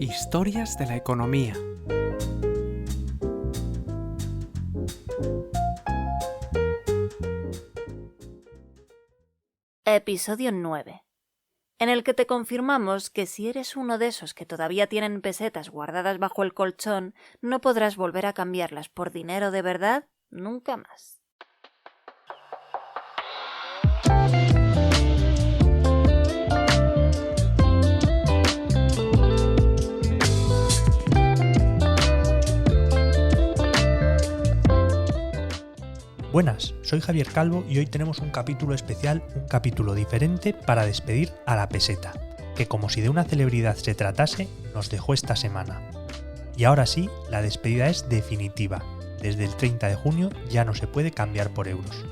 Historias de la economía. Episodio 9, en el que te confirmamos que si eres uno de esos que todavía tienen pesetas guardadas bajo el colchón, no podrás volver a cambiarlas por dinero de verdad nunca más. Buenas, soy Javier Calvo y hoy tenemos un capítulo especial, un capítulo diferente para despedir a la peseta, que como si de una celebridad se tratase, nos dejó esta semana. Y ahora sí, la despedida es definitiva. Desde el 30 de junio ya no se puede cambiar por euros.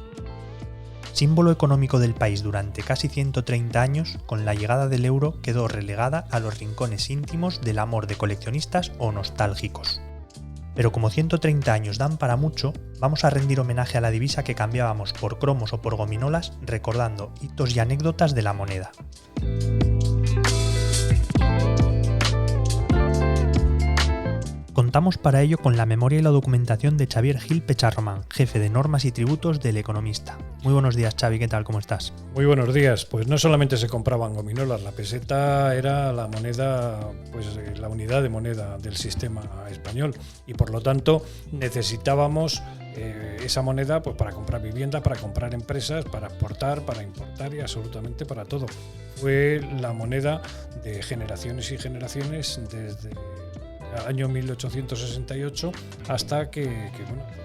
Símbolo económico del país durante casi 130 años, con la llegada del euro quedó relegada a los rincones íntimos del amor de coleccionistas o nostálgicos. Pero como 130 años dan para mucho, vamos a rendir homenaje a la divisa que cambiábamos por cromos o por gominolas, recordando hitos y anécdotas de la moneda. Contamos para ello con la memoria y la documentación de Xavier Gil Pecharromán, jefe de normas y tributos del Economista. Muy buenos días, Xavi, ¿qué tal? ¿Cómo estás? Muy buenos días. Pues no solamente se compraban gominolas, la peseta era la moneda, pues la unidad de moneda del sistema español y por lo tanto necesitábamos esa moneda pues para comprar vivienda, para comprar empresas, para exportar, para importar y absolutamente para todo. Fue la moneda de generaciones y generaciones desde el año 1868 hasta que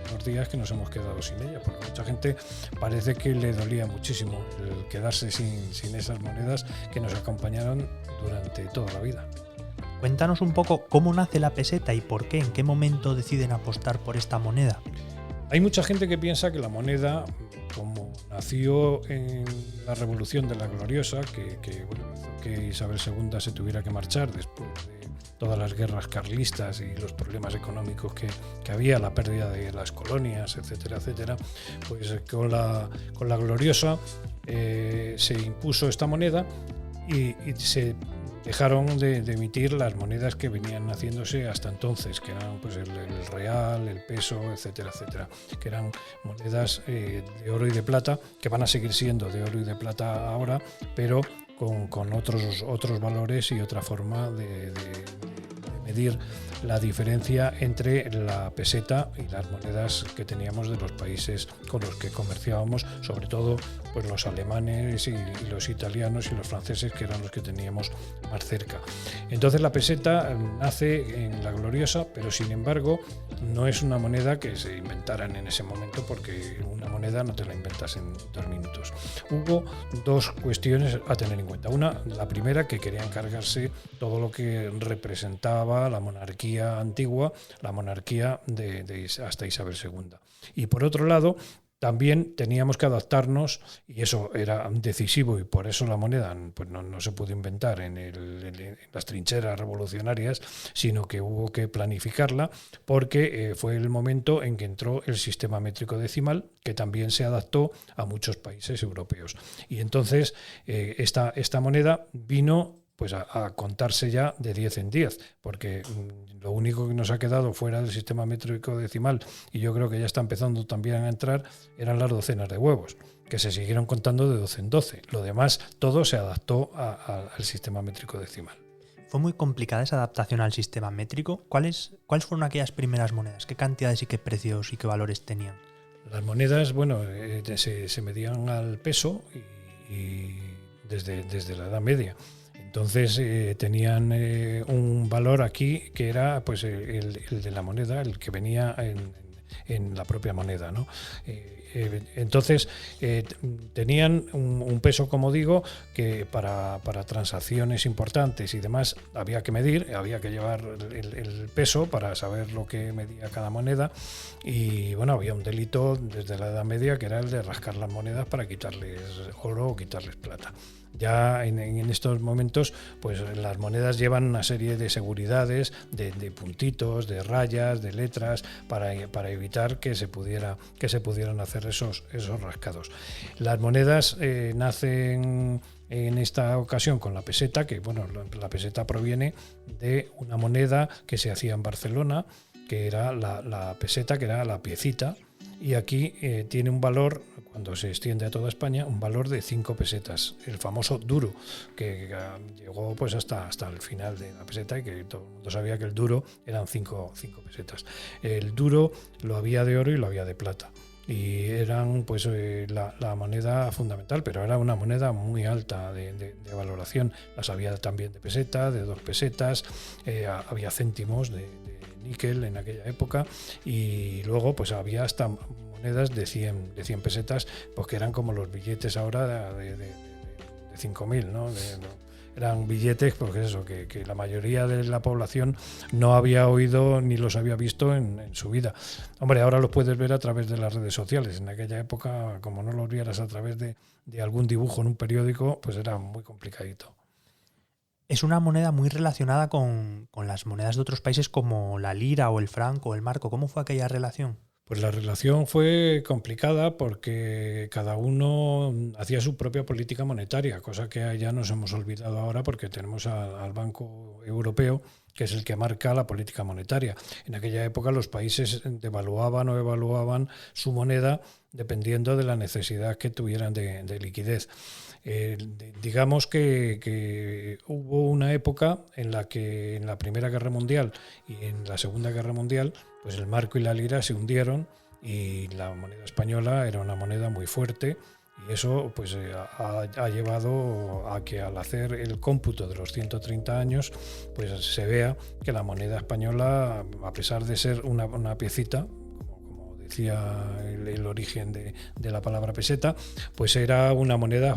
unos días que nos hemos quedado sin ella, porque mucha gente parece que le dolía muchísimo el quedarse sin esas monedas que nos acompañaron durante toda la vida. Cuéntanos un poco cómo nace la peseta y por qué, en qué momento deciden apostar por esta moneda. Hay mucha gente que piensa que la moneda, como nació en la Revolución de la Gloriosa, que hizo que Isabel II se tuviera que marchar después de todas las guerras carlistas y los problemas económicos que había, la pérdida de las colonias, etcétera, etcétera, pues con la Gloriosa se impuso esta moneda y se dejaron de emitir las monedas que venían haciéndose hasta entonces, que eran pues el real, el peso, etcétera, etcétera, que eran monedas de oro y de plata, que van a seguir siendo de oro y de plata ahora, pero con otros valores y otra forma de medir la diferencia entre la peseta y las monedas que teníamos de los países con los que comerciábamos, sobre todo pues los alemanes y los italianos y los franceses, que eran los que teníamos más cerca. Entonces la peseta nace en la Gloriosa, pero sin embargo no es una moneda que se inventaran en ese momento, porque una moneda no te la inventas en 2 minutos. Hubo 2 cuestiones a tener en cuenta. Una, la primera, que querían cargarse todo lo que representaba la monarquía antigua, la monarquía hasta Isabel II. Y por otro lado, también teníamos que adaptarnos, y eso era decisivo, y por eso la moneda pues no se pudo inventar en las trincheras revolucionarias, sino que hubo que planificarla, porque fue el momento en que entró el sistema métrico decimal, que también se adaptó a muchos países europeos. Y entonces esta moneda vino pues a contarse ya de 10 en 10, porque lo único que nos ha quedado fuera del sistema métrico decimal, y yo creo que ya está empezando también a entrar, eran las docenas de huevos, que se siguieron contando de 12 en 12. Lo demás, todo se adaptó al sistema métrico decimal. ¿Fue muy complicada esa adaptación al sistema métrico? ¿Cuáles fueron aquellas primeras monedas? ¿Qué cantidades y qué precios y qué valores tenían? Las monedas, se medían al peso y desde la Edad Media. Entonces tenían un valor aquí que era pues el de la moneda, el que venía en la propia moneda, ¿no? Entonces tenían un peso, como digo, que para transacciones importantes y demás había que medir, había que llevar el peso para saber lo que medía cada moneda, y bueno, había un delito desde la Edad Media que era el de rascar las monedas para quitarles oro o quitarles plata. Ya en estos momentos, pues las monedas llevan una serie de seguridades, de puntitos, de rayas, de letras, para evitar que se pudieran hacer esos rascados. Las monedas nacen en esta ocasión con la peseta, que bueno, la peseta proviene de una moneda que se hacía en Barcelona, que era la peseta, que era la piecita, y aquí tiene un valor, cuando se extiende a toda España, un valor de 5 pesetas, el famoso duro, que llegó pues hasta el final de la peseta, y que todo el mundo sabía que el duro eran 5 pesetas. El duro lo había de oro y lo había de plata, y eran pues la moneda fundamental, pero era una moneda muy alta de valoración. Las había también de peseta, de 2 pesetas, había céntimos de níquel en aquella época, y luego pues había hasta monedas de 100 pesetas, pues que eran como los billetes ahora de 5.000, ¿no? Eran billetes, porque eso, que la mayoría de la población no había oído ni los había visto en su vida. Hombre, ahora los puedes ver a través de las redes sociales. En aquella época, como no los vieras a través de algún dibujo en un periódico, pues era muy complicadito. Es una moneda muy relacionada con las monedas de otros países como la lira o el franco o el marco. ¿Cómo fue aquella relación? Pues la relación fue complicada porque cada uno hacía su propia política monetaria, cosa que ya nos hemos olvidado ahora porque tenemos al Banco Europeo, que es el que marca la política monetaria. En aquella época los países devaluaban o evaluaban su moneda dependiendo de la necesidad que tuvieran de liquidez. Digamos que hubo una época en la que en la Primera Guerra Mundial y en la Segunda Guerra Mundial, pues el marco y la lira se hundieron y la moneda española era una moneda muy fuerte, y eso pues ha llevado a que al hacer el cómputo de los 130 años pues se vea que la moneda española, a pesar de ser una piecita, decía el origen de la palabra peseta, pues era una moneda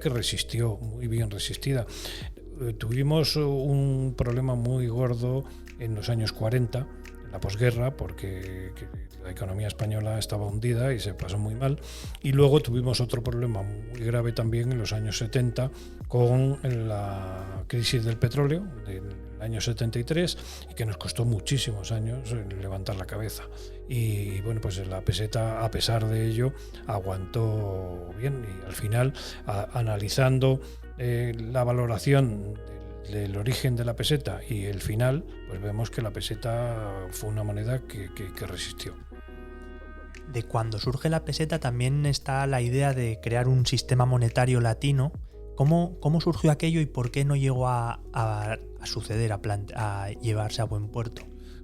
que resistió, muy bien resistida. Tuvimos un problema muy gordo en los años 40, en la posguerra, porque la economía española estaba hundida y se pasó muy mal, y luego tuvimos otro problema muy grave también en los años 70 con la crisis del petróleo del año 73, y que nos costó muchísimos años levantar la cabeza. Y bueno, pues la peseta, a pesar de ello, aguantó bien, y al final, analizando la valoración del origen de la peseta y el final, pues vemos que la peseta fue una moneda que resistió. De cuando surge la peseta también está la idea de crear un sistema monetario latino. ¿Cómo surgió aquello y por qué no llegó a suceder, a llevarse a buen puerto?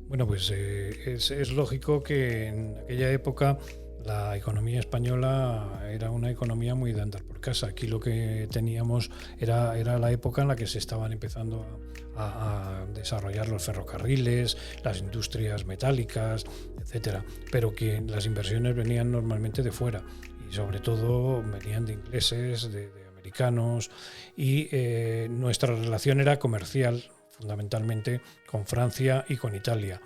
Bueno, pues es lógico que en aquella época la economía española era una economía muy de andar por casa. Aquí lo que teníamos era la época en la que se estaban empezando a desarrollar los ferrocarriles, las industrias metálicas, etcétera, pero que las inversiones venían normalmente de fuera, y sobre todo venían de ingleses, de americanos, y nuestra relación era comercial, fundamentalmente con Francia y con Italia.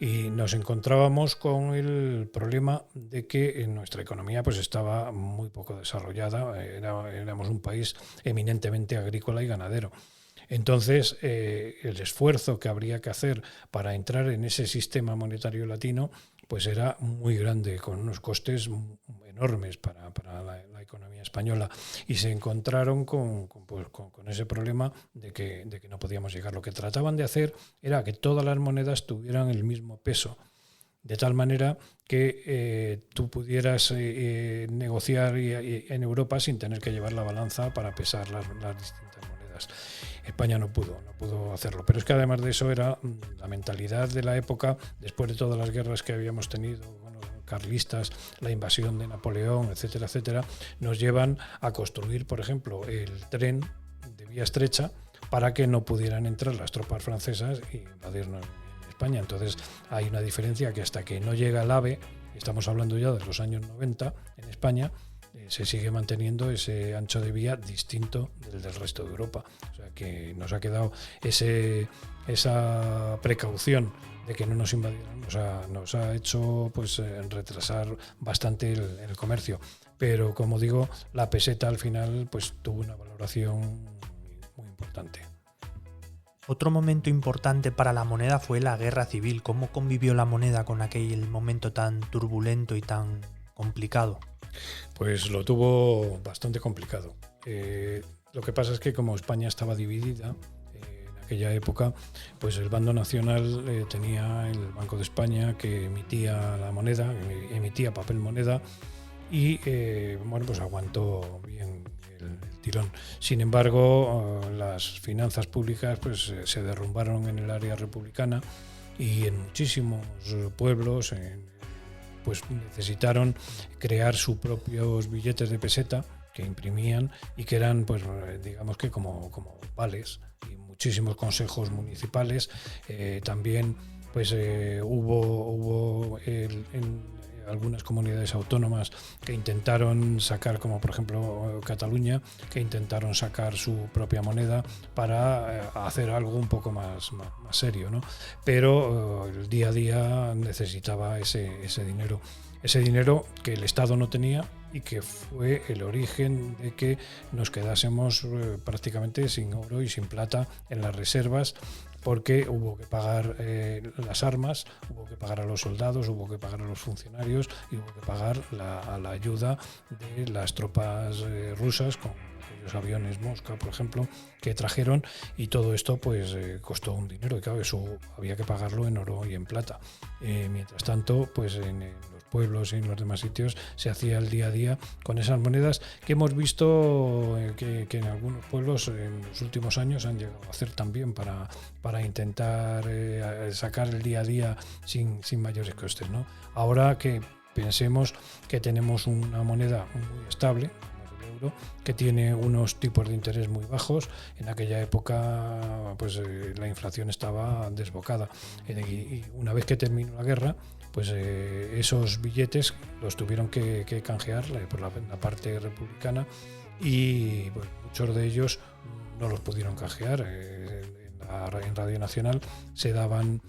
Y nos encontrábamos con el problema de que nuestra economía pues estaba muy poco desarrollada, éramos un país eminentemente agrícola y ganadero. Entonces, el esfuerzo que habría que hacer para entrar en ese sistema monetario latino pues era muy grande, con unos costes enormes para la economía española, y se encontraron con ese problema de que no podíamos llegar. Lo que trataban de hacer era que todas las monedas tuvieran el mismo peso, de tal manera que tú pudieras negociar en Europa sin tener que llevar la balanza para pesar las distintas monedas. España no pudo hacerlo, pero es que además de eso era la mentalidad de la época, después de todas las guerras que habíamos tenido, carlistas, la invasión de Napoleón, etcétera, etcétera, nos llevan a construir, por ejemplo, el tren de vía estrecha para que no pudieran entrar las tropas francesas y invadirnos en España. Entonces hay una diferencia que hasta que no llega el AVE, estamos hablando ya de los años 90 en España, se sigue manteniendo ese ancho de vía distinto del resto de Europa. O sea que nos ha quedado esa precaución de que no nos invadieran, nos ha hecho pues retrasar bastante el comercio. Pero como digo, la peseta al final pues tuvo una valoración muy importante. Otro momento importante para la moneda fue la guerra civil. ¿Cómo convivió la moneda con aquel momento tan turbulento y tan complicado? Pues lo tuvo bastante complicado. Lo que pasa es que como España estaba dividida, en aquella época, pues el bando nacional tenía el Banco de España, que emitía la moneda, emitía papel moneda, y bueno, pues aguantó bien el tirón. Sin embargo, las finanzas públicas pues se derrumbaron en el área republicana, y en muchísimos pueblos pues necesitaron crear sus propios billetes de peseta que imprimían y que eran, pues digamos que como vales, y muchísimos consejos municipales. También pues hubo en algunas comunidades autónomas que intentaron sacar, como por ejemplo Cataluña, que intentaron sacar su propia moneda para hacer algo un poco más serio, ¿no? Pero el día a día necesitaba ese dinero que el Estado no tenía, y que fue el origen de que nos quedásemos prácticamente sin oro y sin plata en las reservas, porque hubo que pagar las armas, hubo que pagar a los soldados, hubo que pagar a los funcionarios, y hubo que pagar a la ayuda de las tropas rusas con aquellos aviones Mosca, por ejemplo, que trajeron, y todo esto pues costó un dinero, y claro, eso había que pagarlo en oro y en plata. Mientras tanto, pues en los pueblos y en los demás sitios se hacía el día a día con esas monedas, que hemos visto que en algunos pueblos en los últimos años han llegado a hacer también para intentar sacar el día a día sin mayores costes, ¿no? Ahora que pensemos que tenemos una moneda muy estable, que tiene unos tipos de interés muy bajos. En aquella época pues la inflación estaba desbocada, y una vez que terminó la guerra, pues esos billetes los tuvieron que canjear por la parte republicana, y pues, muchos de ellos no los pudieron canjear. En Radio Nacional se daban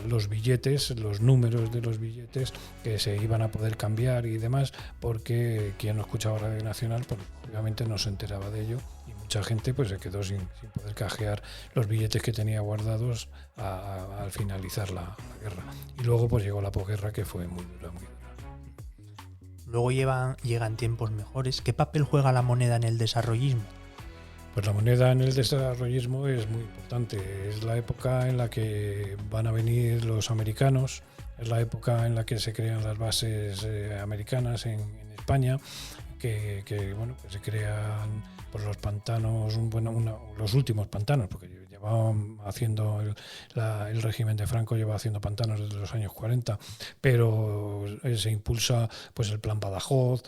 los billetes, los números de los billetes que se iban a poder cambiar y demás, porque quien no escuchaba Radio Nacional pues obviamente no se enteraba de ello, y mucha gente pues se quedó sin poder canjear los billetes que tenía guardados al finalizar la guerra. Y luego pues llegó la posguerra, que fue muy dura. Luego llegan tiempos mejores. ¿Qué papel juega la moneda en el desarrollismo? Pues la moneda en el desarrollismo es muy importante. Es la época en la que van a venir los americanos, es la época en la que se crean las bases americanas en España, que bueno, pues se crean por los pantanos, los últimos pantanos, porque llevaban haciendo el régimen de Franco lleva haciendo pantanos desde los años 40, pero se impulsa pues el Plan Badajoz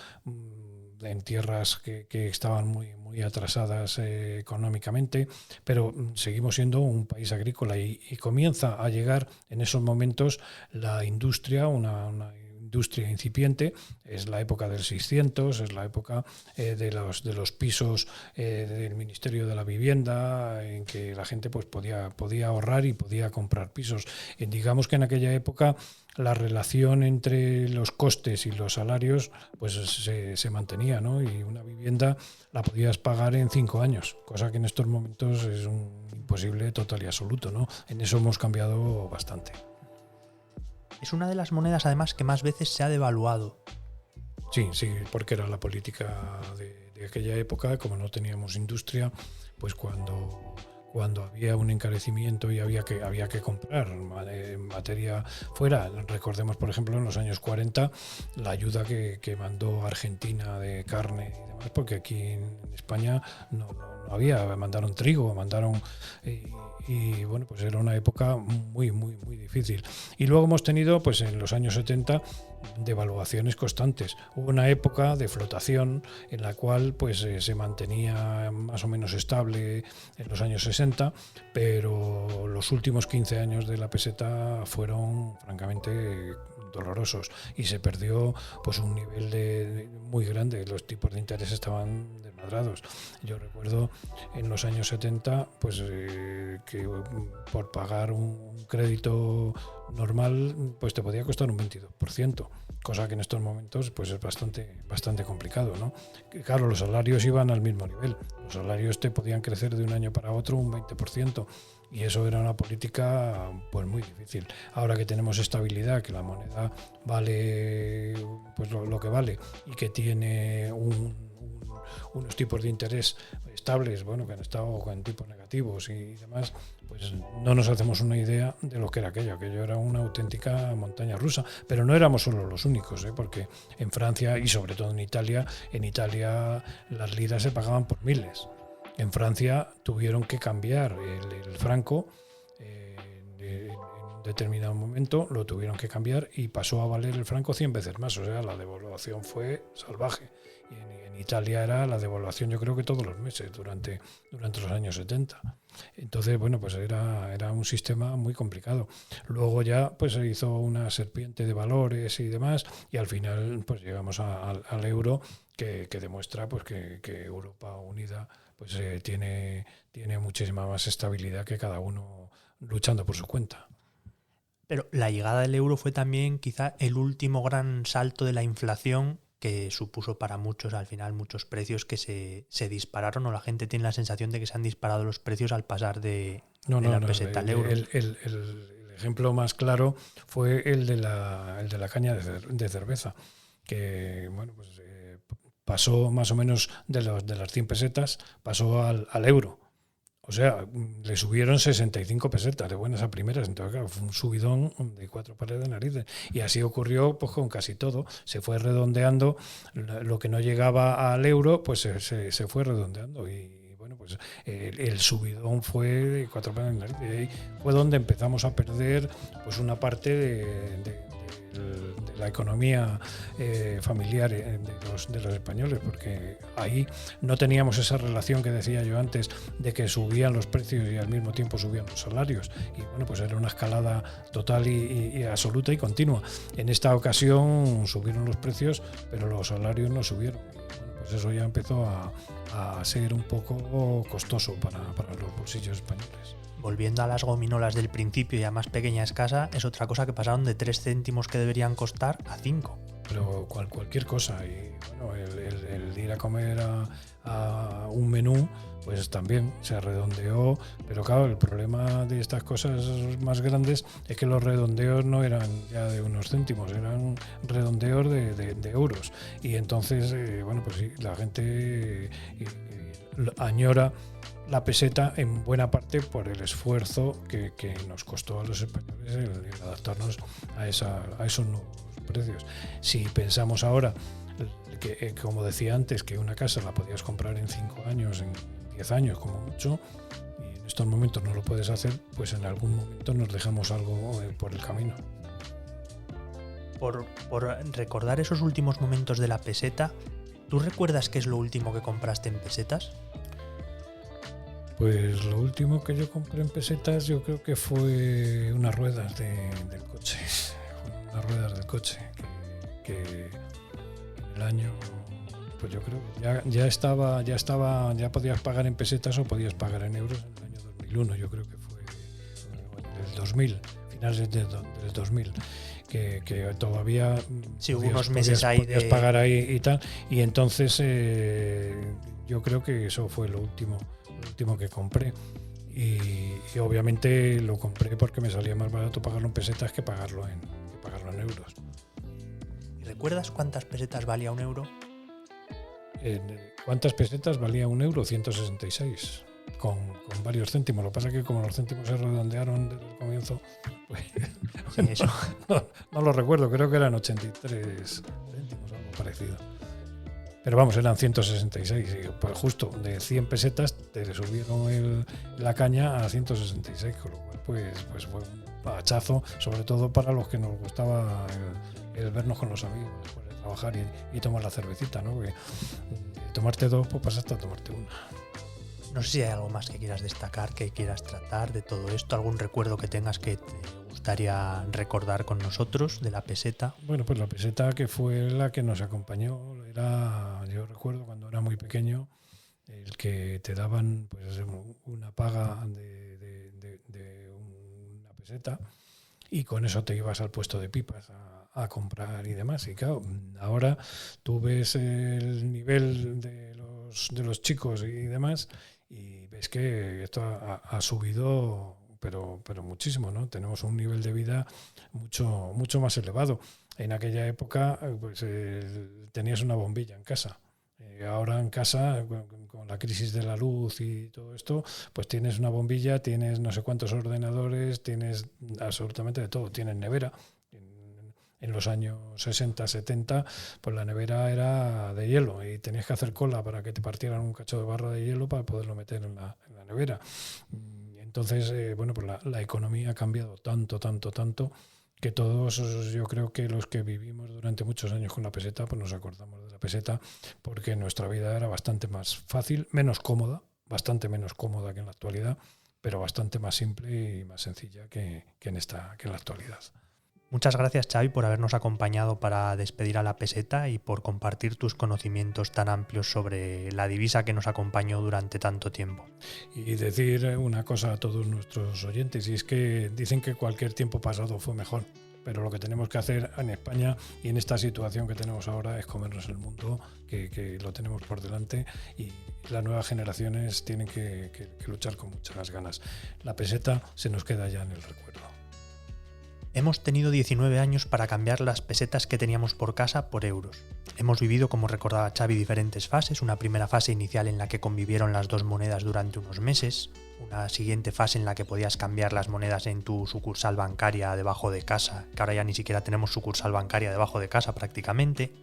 en tierras que estaban muy atrasadas económicamente, pero seguimos siendo un país agrícola, y comienza a llegar en esos momentos la industria, una industria incipiente. Es la época del 600, es la época de los pisos del Ministerio de la Vivienda, en que la gente pues podía ahorrar y podía comprar pisos. Digamos que en aquella época la relación entre los costes y los salarios pues se mantenía, ¿no? Y una vivienda la podías pagar en 5 años, cosa que en estos momentos es un imposible total y absoluto, ¿no? En eso hemos cambiado bastante. Es una de las monedas además que más veces se ha devaluado. Sí, porque era la política de aquella época. Como no teníamos industria, pues cuando había un encarecimiento y había que comprar materia fuera, recordemos por ejemplo en los años 40 la ayuda que mandó Argentina de carne y demás, porque aquí en España no había, mandaron trigo, y bueno, pues era una época muy difícil. Y luego hemos tenido pues en los años 70 devaluaciones constantes. Hubo una época de flotación en la cual pues se mantenía más o menos estable en los años 60, pero los últimos 15 años de la peseta fueron francamente dolorosos, y se perdió pues un nivel muy grande. Los tipos de interés estaban desmadrados. Yo recuerdo en los años 70 pues que por pagar un crédito normal pues te podía costar un 22%, cosa que en estos momentos pues es bastante complicado, ¿no? Claro, los salarios iban al mismo nivel, los salarios te podían crecer de un año para otro un 20%, y eso era una política pues muy difícil. Ahora que tenemos estabilidad, que la moneda vale pues lo que vale y que tiene unos tipos de interés estables, bueno, que han estado con tipos negativos y demás, pues no nos hacemos una idea de lo que era aquello. Aquello era una auténtica montaña rusa, pero no éramos solo los únicos, porque en Francia y sobre todo en Italia las liras se pagaban por miles. En Francia tuvieron que cambiar el franco en un determinado momento, lo tuvieron que cambiar y pasó a valer el franco 100 veces más, o sea, la devaluación fue salvaje. Y en Italia era la devaluación, yo creo que todos los meses durante los años 70. Entonces, bueno, pues era un sistema muy complicado. Luego ya pues se hizo una serpiente de valores y demás, y al final pues llegamos al euro, que demuestra pues que Europa unida pues tiene muchísima más estabilidad que cada uno luchando por su cuenta. Pero la llegada del euro fue también quizá el último gran salto de la inflación, que supuso para muchos al final muchos precios que se dispararon, o la gente tiene la sensación de que se han disparado los precios al pasar de la peseta al euro. El ejemplo más claro fue el de la caña de cerveza, que bueno, pues pasó más o menos de las 100 pesetas, pasó al euro. O sea, le subieron 65 pesetas de buenas a primeras. Entonces, claro, fue un subidón de 4 pares de narices. Y así ocurrió pues con casi todo. Se fue redondeando. Lo que no llegaba al euro, pues se fue redondeando. Y bueno, pues el subidón fue de 4 pares de narices. Y ahí fue donde empezamos a perder pues una parte de la economía familiar de los españoles, porque ahí no teníamos esa relación que decía yo antes de que subían los precios y al mismo tiempo subían los salarios, y bueno, pues era una escalada total y absoluta y continua. En esta ocasión subieron los precios, pero los salarios no subieron, y bueno, pues eso ya empezó a ser un poco costoso para los bolsillos españoles. Volviendo a las gominolas del principio y a más pequeña escasa, es otra cosa que pasaron de 3 céntimos que deberían costar a 5. Pero cualquier cosa, y bueno, el ir a comer a un menú, pues también se redondeó, pero claro, el problema de estas cosas más grandes es que los redondeos no eran ya de unos céntimos, eran redondeos de euros, y entonces, bueno, pues sí, la gente añora la peseta en buena parte por el esfuerzo que nos costó a los españoles el adaptarnos a esos nuevos precios. Si pensamos ahora que, como decía antes, que una casa la podías comprar en 5 años, en 10 años como mucho, y en estos momentos no lo puedes hacer, pues en algún momento nos dejamos algo por el camino. Por recordar esos últimos momentos de la peseta, ¿tú recuerdas qué es lo último que compraste en pesetas? Pues lo último que yo compré en pesetas yo creo que fue unas ruedas del coche. Unas ruedas del coche que en el año, pues yo creo que ya podías pagar en pesetas o podías pagar en euros en el año 2001, yo creo que fue en el 2000, finales del 2000. Que todavía sí, hubo unos meses ahí podías pagar ahí y tal, y entonces yo creo que eso fue lo último que compré, y obviamente lo compré porque me salía más barato pagarlo en pesetas que pagarlo en euros. ¿Recuerdas cuántas pesetas valía un euro? ¿Cuántas pesetas valía un euro? 166. Con varios céntimos. Lo que pasa es que como los céntimos se redondearon desde el comienzo, pues sí, eso. No lo recuerdo, creo que eran 83 céntimos, algo parecido. Pero vamos, eran 166, y pues justo de 100 pesetas te subieron la caña a 166, con lo cual pues fue un hachazo, sobre todo para los que nos gustaba el vernos con los amigos después de trabajar y tomar la cervecita, ¿no? Que tomarte 2, pues pasaste a tomarte 1. No sé si hay algo más que quieras destacar, que quieras tratar de todo esto, algún recuerdo que tengas que te gustaría recordar con nosotros de la peseta. Bueno, pues la peseta, que fue la que nos acompañó, yo recuerdo cuando era muy pequeño, el que te daban pues una paga de una peseta, y con eso te ibas al puesto de pipas a comprar y demás. Y claro, ahora tú ves el nivel de los chicos y demás y ves que esto ha subido, pero muchísimo, ¿no? Tenemos un nivel de vida mucho más elevado. En aquella época pues tenías una bombilla en casa. Ahora en casa, con la crisis de la luz y todo esto, pues tienes una bombilla, tienes no sé cuántos ordenadores, tienes absolutamente de todo. Tienes nevera. En los años 60, 70, pues la nevera era de hielo y tenías que hacer cola para que te partieran un cacho de barra de hielo para poderlo meter en la nevera. Entonces, bueno, pues la economía ha cambiado tanto, que todos, yo creo que los que vivimos durante muchos años con la peseta, pues nos acordamos de la peseta porque nuestra vida era bastante más fácil, menos cómoda, bastante menos cómoda que en la actualidad, pero bastante más simple y más sencilla que en la actualidad. Muchas gracias, Xavi, por habernos acompañado para despedir a la peseta y por compartir tus conocimientos tan amplios sobre la divisa que nos acompañó durante tanto tiempo. Y decir una cosa a todos nuestros oyentes, y es que dicen que cualquier tiempo pasado fue mejor, pero lo que tenemos que hacer en España y en esta situación que tenemos ahora es comernos el mundo, que lo tenemos por delante, y las nuevas generaciones tienen que luchar con muchas ganas. La peseta se nos queda ya en el recuerdo. Hemos tenido 19 años para cambiar las pesetas que teníamos por casa por euros. Hemos vivido, como recordaba Xavi, diferentes fases. Una primera fase inicial en la que convivieron las dos monedas durante unos meses. Una siguiente fase en la que podías cambiar las monedas en tu sucursal bancaria debajo de casa, que ahora ya ni siquiera tenemos sucursal bancaria debajo de casa prácticamente.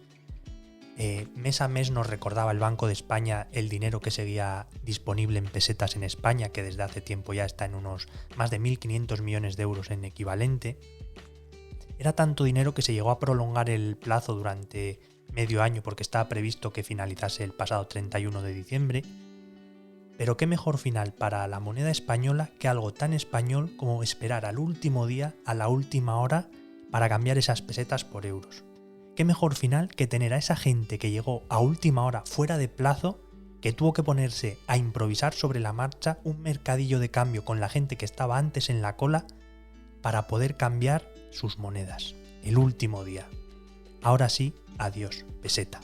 Mes a mes nos recordaba el Banco de España el dinero que seguía disponible en pesetas en España, que desde hace tiempo ya está en unos más de 1.500 millones de euros en equivalente. Era tanto dinero que se llegó a prolongar el plazo durante medio año porque estaba previsto que finalizase el pasado 31 de diciembre. Pero qué mejor final para la moneda española que algo tan español como esperar al último día, a la última hora, para cambiar esas pesetas por euros. Qué mejor final que tener a esa gente que llegó a última hora fuera de plazo, que tuvo que ponerse a improvisar sobre la marcha un mercadillo de cambio con la gente que estaba antes en la cola para poder cambiar sus monedas. El último día. Ahora sí, adiós, peseta.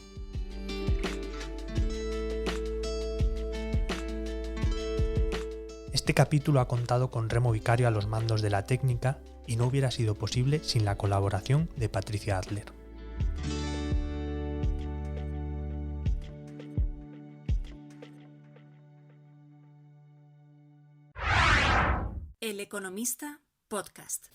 Este capítulo ha contado con Remo Vicario a los mandos de la técnica y no hubiera sido posible sin la colaboración de Patricia Adler. El Economista Podcast.